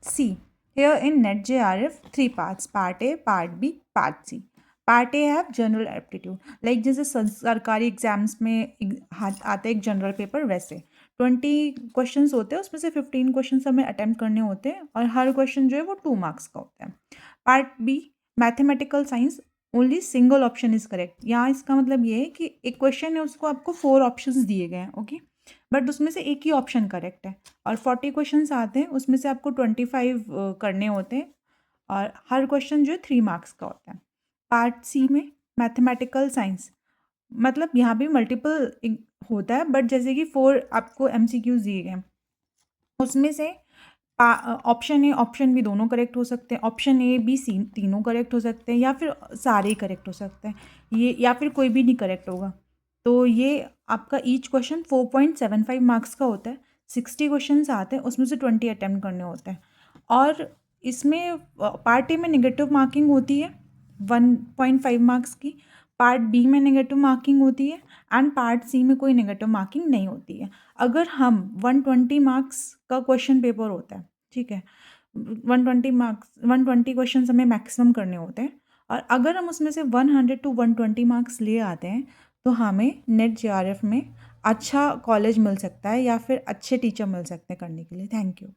C. Here in NET JRF, 3 parts: Part A, Part B, Part C. Part A have general aptitude, like जैसे सरकारी exams में आता है एक general paper, वैसे 20 क्वेश्चंस होते हैं, उसमें से 15 क्वेश्चंस हमें अटेम्प्ट करने होते हैं और हर क्वेश्चन जो है वो 2 मार्क्स का होता है। Part B, mathematical science, only single option is correct. यहाँ इसका मतलब ये है कि एक क्वेश्चन है, उसको आपको 4 ऑप्शंस दिए गए हैं, ओके, बट उसमें से एक ही ऑप्शन करेक्ट है और 40 क्वेश्चंस आते हैं, उसमें से आपको 25 करने होते हैं और हर क्वेश्चन जो है 3 मार्क्स का होता है। पार्ट सी में मैथमेटिकल साइंस, मतलब यहाँ भी मल्टीपल होता है, बट जैसे कि 4 आपको MCQs दिए गए, उसमें से ऑप्शन ए ऑप्शन बी दोनों करेक्ट हो सकते हैं, ऑप्शन ए बी सी तीनों करेक्ट हो सकते हैं, या फिर सारे ही करेक्ट हो सकते हैं, ये या फिर कोई भी नहीं करेक्ट होगा। तो ये आपका ईच क्वेश्चन 4.75 मार्क्स का होता है। 60 क्वेश्चन आते हैं, उसमें से 20 अटैम्प्ट करने होते हैं और इसमें पार्ट ए में नेगेटिव मार्किंग होती है 1.5 मार्क्स की, पार्ट बी में नेगेटिव मार्किंग होती है एंड पार्ट सी में कोई नेगेटिव मार्किंग नहीं होती है। अगर हम 120 मार्क्स का क्वेश्चन पेपर होता है, ठीक है, 120 क्वेश्चन हमें मैक्सिमम करने होते हैं और अगर हम उसमें से 100 to 120 मार्क्स ले आते हैं तो हमें नेट JRF में अच्छा कॉलेज मिल सकता है या फिर अच्छे टीचर मिल सकते हैं करने के लिए। Thank you.